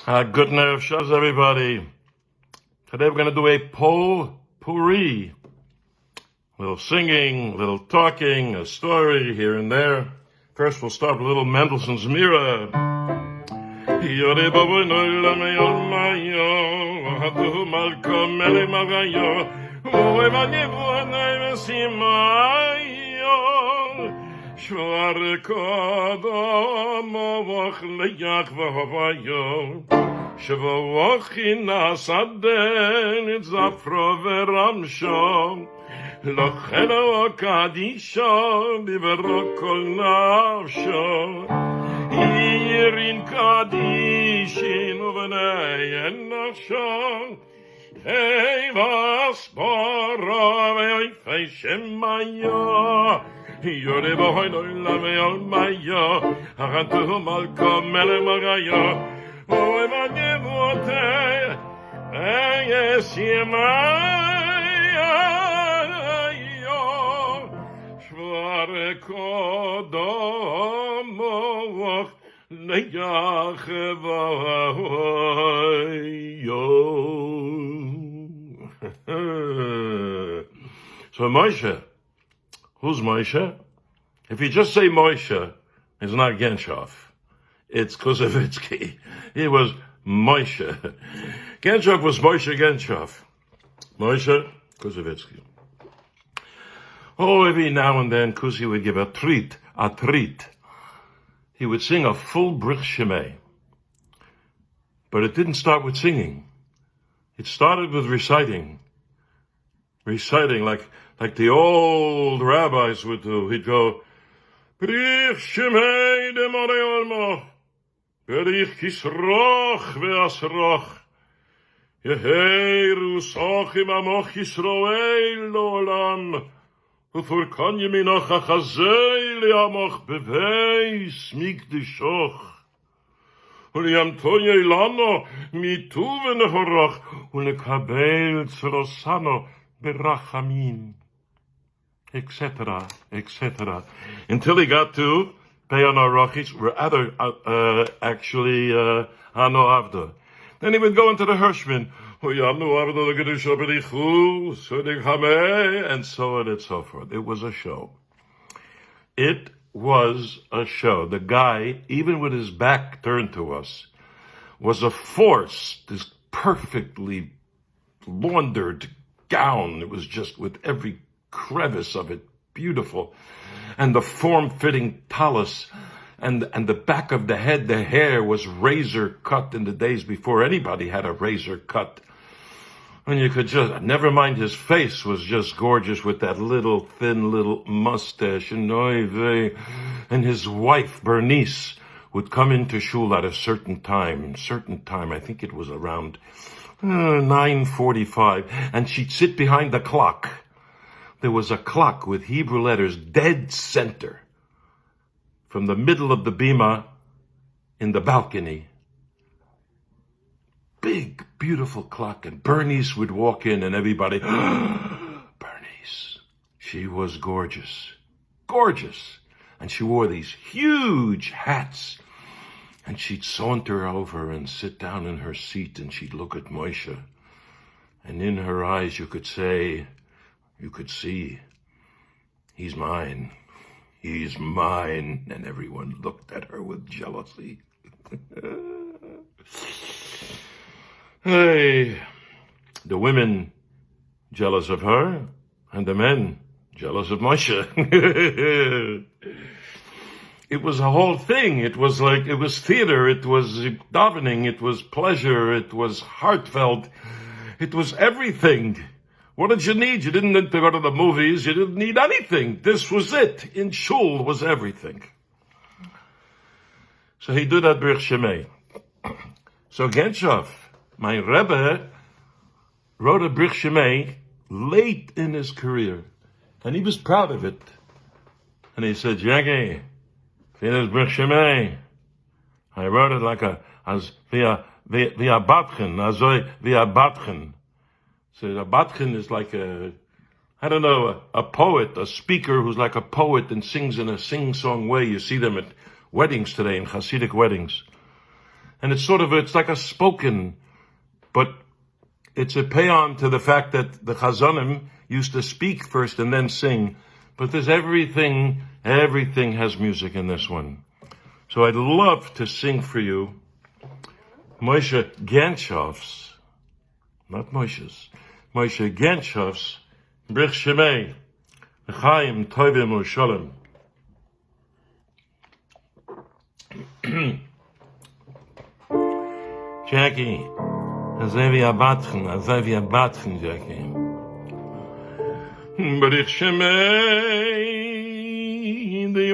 Good night of Shabbes, everybody. Today we're going to do a potpourri. A little singing, a little talking, a story here and there. First we'll start with a little Mendelson's Mira. Shvar kodom vach leyach v'havayo Shvach in asaden zafro veramsho Locheno kadisho bivero kol nafsho Irin kadishin uvenei nafsho Hey vas bora ve'oifei shemayo Yore boy no la me on my yo Arantu malko mele magayo O eva nevote Yes yemayo Shvare kodom Moch Neyach vayo So Moshe, who's Moshe? If you just say Moshe, it's not Ganchoff. It's Kozovitsky. He was Moshe. Ganchoff was Moshe Ganchoff. Moshe Kozovitsky. Oh, every now and then, Kuzi would give a treat. He would sing a full brich Shmei. But it didn't start with singing. It started with reciting. Reciting like the old rabbis would do. He'd go, Brich Shmei de Moreolmo, Brich Kisroch ve'asroch, Yeheru sochim amoch Yisroel lo'olam, Ufurkan yeminoch achazei le'amoch beveis migdishoch, Uliamto yeilano mituve nehoroch, Ulekabel tzrosano berachamim. Etc., etc., until he got to Peyano Rachis, actually Hano Avda. Then he would go into the Hirschman, and so on and so forth. It was a show. It was a show. The guy, even with his back turned to us, was a force, this perfectly laundered gown. It was just with every crevice of it, beautiful, and the form-fitting talus, and the back of the head, the hair was razor cut in the days before anybody had a razor cut, and you could just, never mind, his face was just gorgeous with that little thin little mustache, and his wife Bernice would come into shul at a certain time, I think it was around 9:45, and she'd sit behind the clock. There was a clock with Hebrew letters dead center from the middle of the bima in the balcony. Big, beautiful clock. And Bernice would walk in and everybody, Bernice. She was gorgeous. Gorgeous. And she wore these huge hats. And she'd saunter over and sit down in her seat and she'd look at Moshe. And in her eyes you could see, he's mine. He's mine. And everyone looked at her with jealousy. Hey, the women jealous of her, and the men jealous of Moshe. It was a whole thing. It was theater. It was davening. It was pleasure. It was heartfelt. It was everything. What did you need? You didn't need to go to the movies. You didn't need anything. This was it. In shul was everything. So he did that Brich Shmei. So Ganchoff, my Rebbe, wrote a Brich Shmei late in his career. And he was proud of it. And he said, Yankee, see this Brich Shmei? I wrote it like via Badch'n, Azoi via Badch'n. So a Badch'n is like a poet, a speaker who's like a poet and sings in a sing-song way. You see them at weddings today, in Hasidic weddings. And it's like a spoken, but it's a pay-on to the fact that the Chazanim used to speak first and then sing. But there's everything has music in this one. So I'd love to sing for you Moshe Ganchoff's, not Moshe's, Moshe Ganchoff's Brich Shmei, Chaim Tovim Ushalom. Jackie, Azoi Badch'n, Jackie. Brich Shmei, the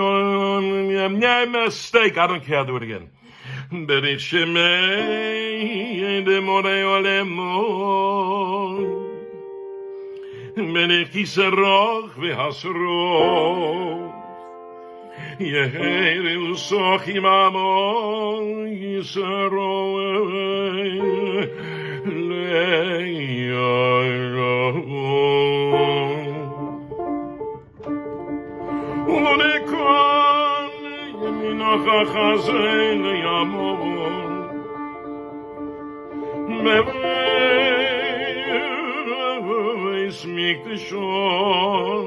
mistake. I don't care. I'll do it again. Brich Shmei, the Morei Olemon, Brich Kiseroch v'Hasroch, Yeher Usoch Imamon Yiseroch Le'Yaron. Unekan Yeminach Chazen Yamon Meveis Mikdashon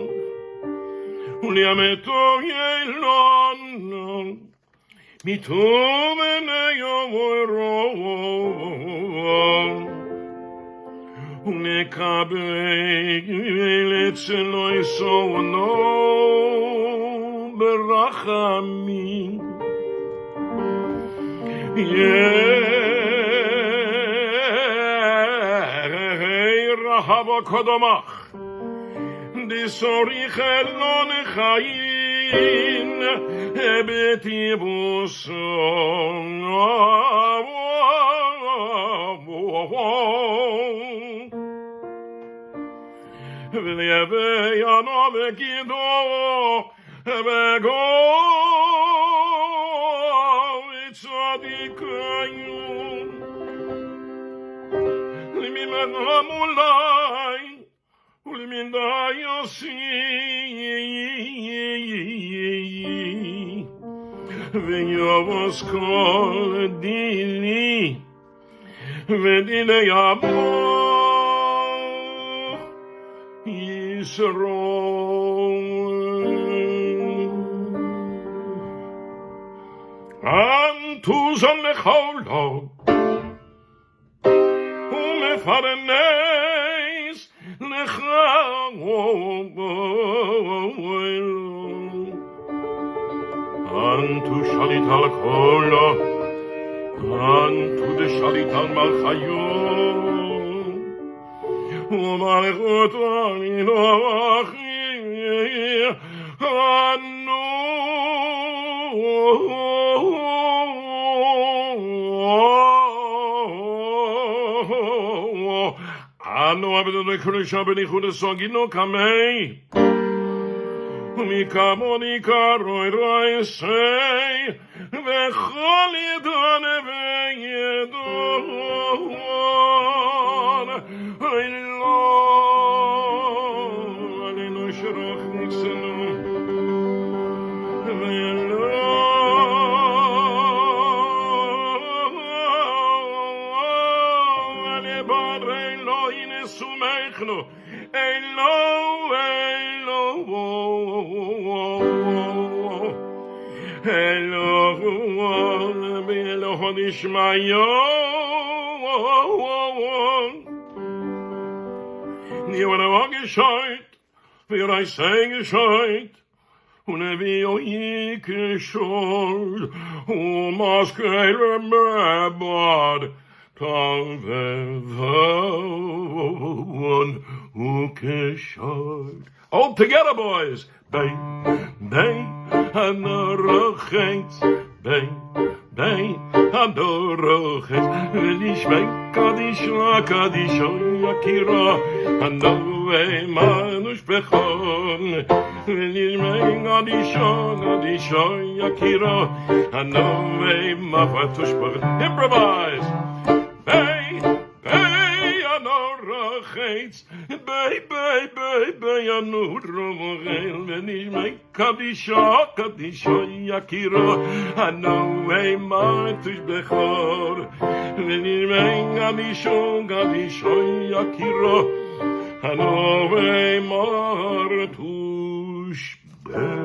Uliameto Yelon Mitumene Yovoron Unekabel Etzeloi Sono Berachami Rahava Kodomach Disorich Elon Chayin Ebetibuson V'levei ano v'kido v'go v'tzadikayun L'mimen hamulai U'l'mindai yosi V'yovos kol dili V'dilei amo Antuzon lecholo Umefarenes lecholo Antu shalit al kolo Antu de shalit al malchayon Umalechut anino achi Anu Anu abedu lekrisha benichud esogino kamei Mikamoni karoi raisei Vechol yedon veyedon Alinu shroch niksenu Velo Alebarei lo inesu meichnu Elo Elohon Ishmael Nie war er gescheut Wie er sei gescheut Und wie er gescheut Maskele Mebad Tavevon Gescheut All together, boys! Bang, Anorochets, bang, Anorochets, Shmei, Kadisho, Yakira, Anove, Manush Bechon, Shmei, Kadisho, Yakira, Anove, Mafatush Bechon. Improvise! Bang, Anorochets, bang. Yanutro Morel, when he make Kadisha, Yakiro, and no way Martush Bechor, when he make Kadisha, Yakiro, and no way Martush Bechor.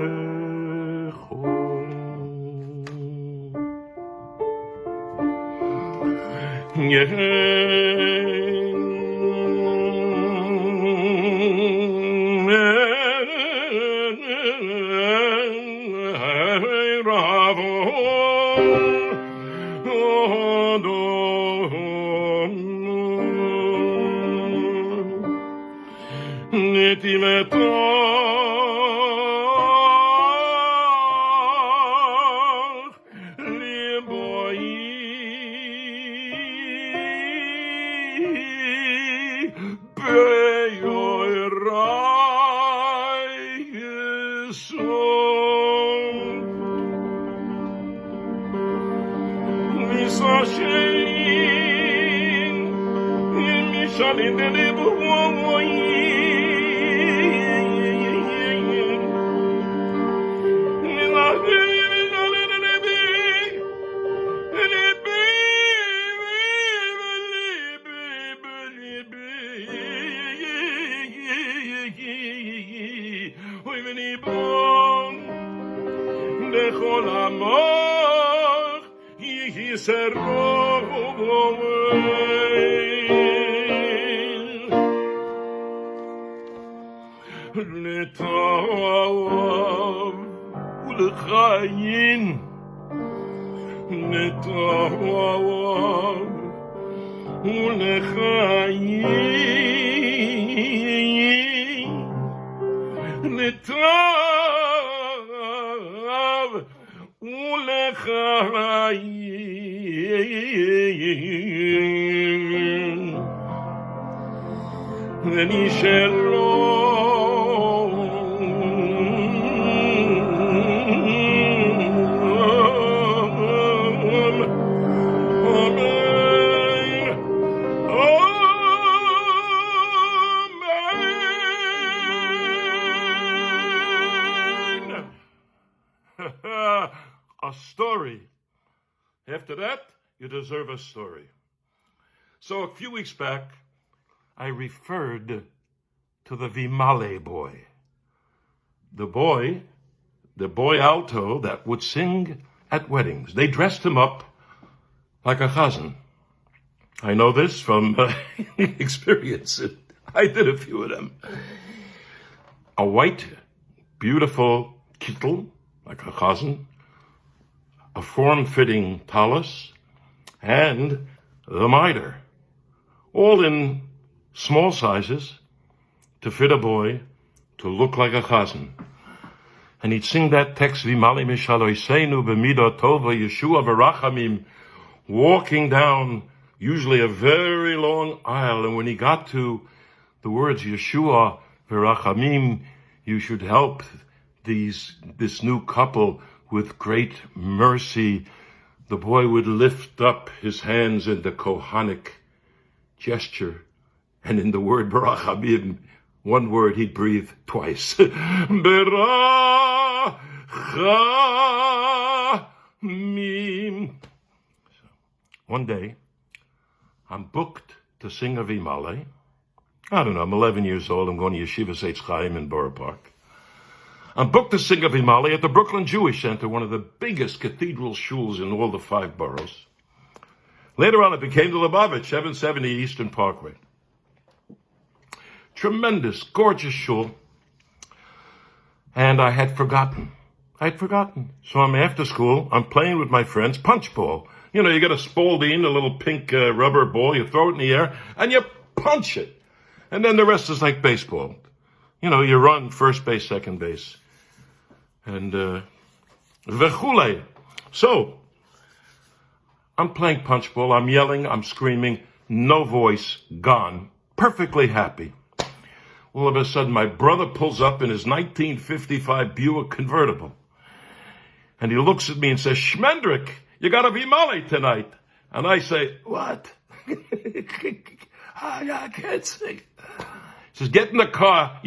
A story. After that, you deserve a story. So a few weeks back, I referred to the Vimale boy. The boy alto that would sing at weddings. They dressed him up like a chazan. I know this from experience. I did a few of them. A white, beautiful kittel, like a chazan, a form-fitting talus, and the mitre, all in small sizes to fit a boy, to look like a chazan. And he'd sing that text, Vimali Mishaloiseinu B'midah Tova Yeshua V'rachamim, walking down usually a very long aisle. And when he got to the words Yeshua V'rachamim, you should help this new couple with great mercy, the boy would lift up his hands in the Kohanic gesture, and in the word Barachamim, one word he'd breathe twice. Barachamim. One day, I'm booked to sing a Vimale. I don't know, I'm 11 years old, I'm going to Yeshiva Eitz Chaim in Borough Park. I'm booked to sing a Vimale at the Brooklyn Jewish Center, one of the biggest cathedral shuls in all the 5 boroughs. Later on, it became the Lubavitch, 770 Eastern Parkway. Tremendous, gorgeous shul. And I had forgotten. So I'm after school, I'm playing with my friends, punch ball. You know, you get a Spalding, a little pink rubber ball, you throw it in the air, and you punch it. And then the rest is like baseball. You know, you run first base, second base. And, vechule. So, I'm playing punch ball, I'm yelling, I'm screaming, no voice, gone, perfectly happy. All of a sudden, my brother pulls up in his 1955 Buick convertible. And he looks at me and says, Shmendrik, you got a Vimale tonight. And I say, what? I can't sing. Says, get in the car,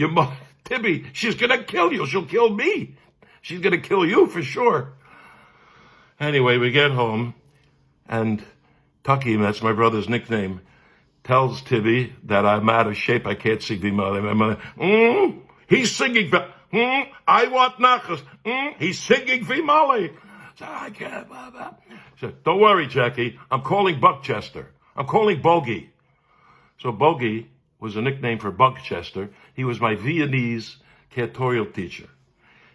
Tibby, she's going to kill you. She'll kill me. She's going to kill you for sure. Anyway, we get home, and Tucky, that's my brother's nickname, tells Tibby that I'm out of shape. I can't sing Vimali. He's singing. I want nachos. He's singing Vimali. So I can't. So, don't worry, Jackie. I'm calling Buckchester. I'm calling Bogey. So Bogey was a nickname for Buckchester. He was my Viennese cantorial teacher.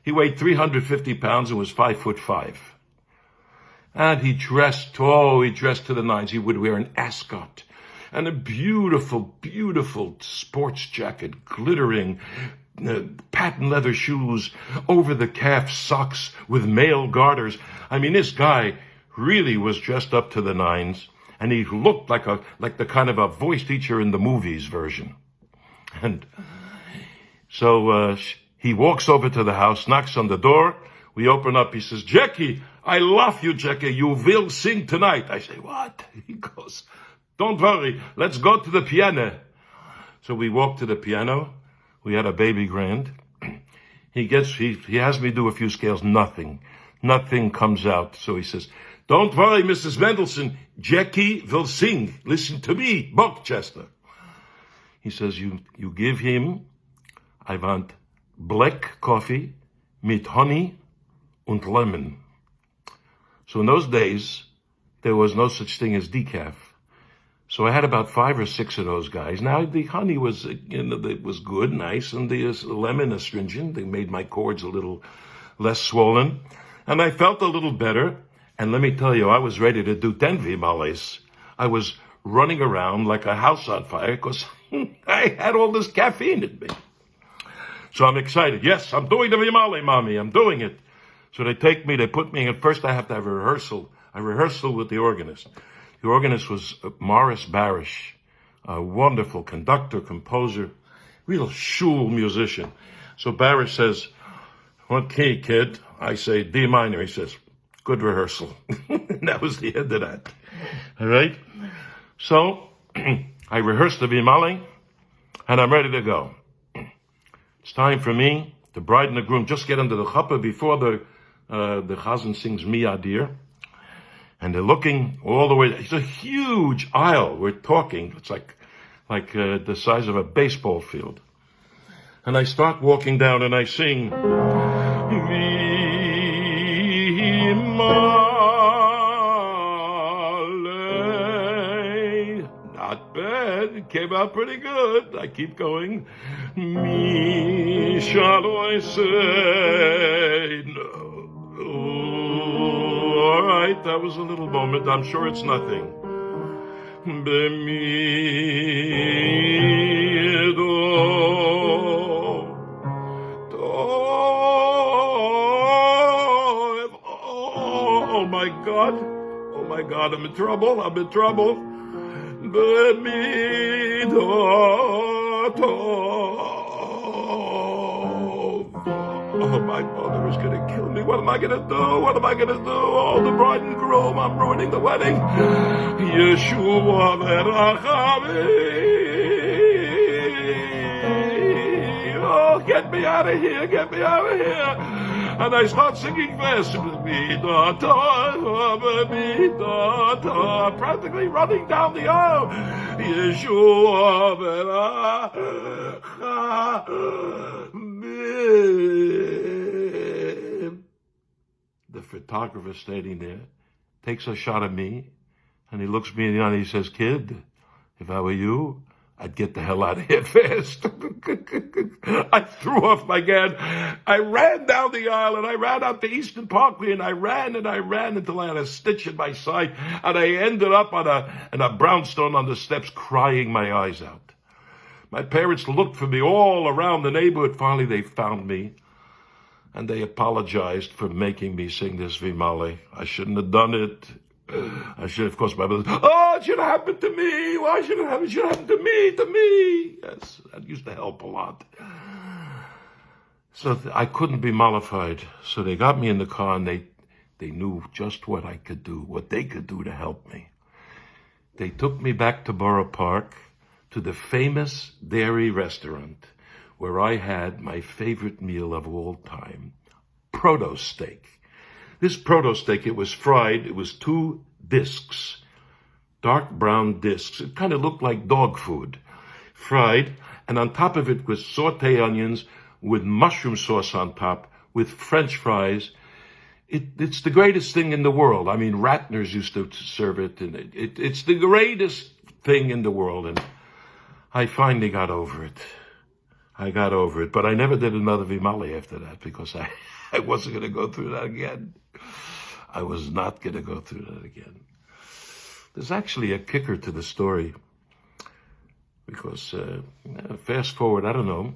He weighed 350 pounds and was 5'5". And he dressed to the nines. He would wear an ascot and a beautiful, beautiful sports jacket, glittering patent leather shoes, over the calf socks with male garters. I mean, this guy really was dressed up to the nines, and he looked like the kind of a voice teacher in the movies version. And so he walks over to the house, knocks on the door. We open up. He says, Jackie, I love you, Jackie. You will sing tonight. I say, what? He goes, don't worry. Let's go to the piano. So we walk to the piano. We had a baby grand. He has me do a few scales. Nothing comes out. So he says, don't worry, Mrs. Mendelson. Jackie will sing. Listen to me, Buckchester. He says, you give him, I want black coffee mit honey und lemon. So in those days, there was no such thing as decaf. So I had about 5 or 6 of those guys. Now the honey was, it was good, nice, and the lemon astringent. They made my cords a little less swollen, and I felt a little better. And let me tell you, I was ready to do 10 vimales. I was running around like a house on fire because I had all this caffeine in me. So I'm excited. Yes, I'm doing the vimale, Mommy. I'm doing it. So they put me in. First I have to have a rehearsal with the organist. The organist was Morris Barish, a wonderful conductor, composer, real shul musician. So Barish says, what key, kid? I say D minor. He says, good rehearsal. And that was the end of that. All right? So I rehearsed the Vimali, and I'm ready to go. It's time for me, the bride and the groom, just get into the chuppah before the chazan sings Miyadir. And they're looking all the way. It's a huge aisle. We're talking. It's like the size of a baseball field. And I start walking down and I sing. Vimale. Not bad. It came out pretty good. I keep going. Mi shall I say no. All right, that was a little moment. I'm sure it's nothing. Oh my God. Oh my God, I'm in trouble. Oh, my mother is going to kill me. What am I going to do? Oh, the bride and groom, I'm ruining the wedding. Yeshua verachami. Oh, get me out of here. And I start singing verse. Practically running down the aisle. Yeshua The photographer standing there takes a shot of me, and he looks me in the eye and he says, kid, if I were you, I'd get the hell out of here fast. I threw off my gun. I ran down the aisle, and I ran out to Eastern Parkway, and I ran until I had a stitch in my side, and I ended up on a brownstone on the steps crying my eyes out. My parents looked for me all around the neighborhood. Finally, they found me, and they apologized for making me sing this Vimale. I shouldn't have done it. I should, of course, my brother, it should have happened to me. Why should it happen? It should have happened to me. Yes, that used to help a lot. So I couldn't be mollified. So they got me in the car, and they knew just what I could do, what they could do to help me. They took me back to Borough Park to the famous dairy restaurant where I had my favorite meal of all time, proto steak. This proto steak, it was fried. It was 2 discs, dark brown discs. It kind of looked like dog food, fried. And on top of it was sauté onions with mushroom sauce on top, with French fries. It's the greatest thing in the world. I mean, Ratner's used to serve it, and it's the greatest thing in the world. And I finally got over it. I got over it. But I never did another Vimali after that because I wasn't going to go through that again. I was not going to go through that again. There's actually a kicker to the story. Because fast forward, I don't know,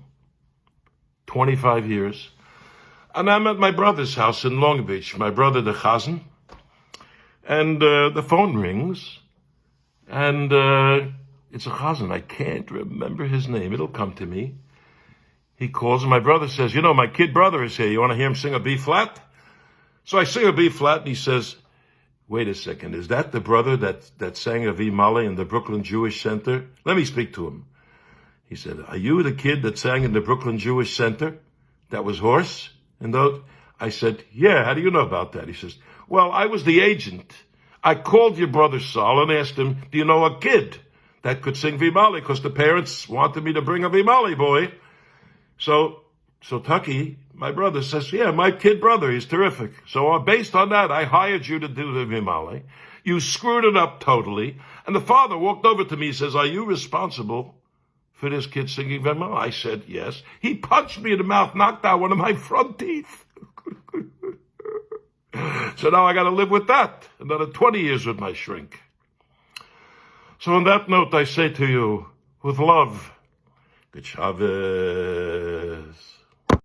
25 years, and I'm at my brother's house in Long Beach, my brother the Chazan, and the phone rings, and it's a Chazan. I can't remember his name. It'll come to me. He calls, and my brother says, you know, my kid brother is here. You want to hear him sing a B-flat? So I sing a B-flat, and he says, wait a second, is that the brother that sang a Vimali in the Brooklyn Jewish Center? Let me speak to him. He said, are you the kid that sang in the Brooklyn Jewish Center? That was hoarse? And those? I said, yeah, how do you know about that? He says, well, I was the agent. I called your brother Saul and asked him, do you know a kid that could sing Vimali? Because the parents wanted me to bring a Vimali boy. So Tucky, my brother, says, yeah, my kid brother, he's terrific. So based on that, I hired you to do the Vimali. You screwed it up totally. And the father walked over to me and says, are you responsible for this kid singing Vimali? I said, yes. He punched me in the mouth, knocked out one of my front teeth. So now I got to live with that. Another 20 years with my shrink. So on that note, I say to you, with love, good Shabbes.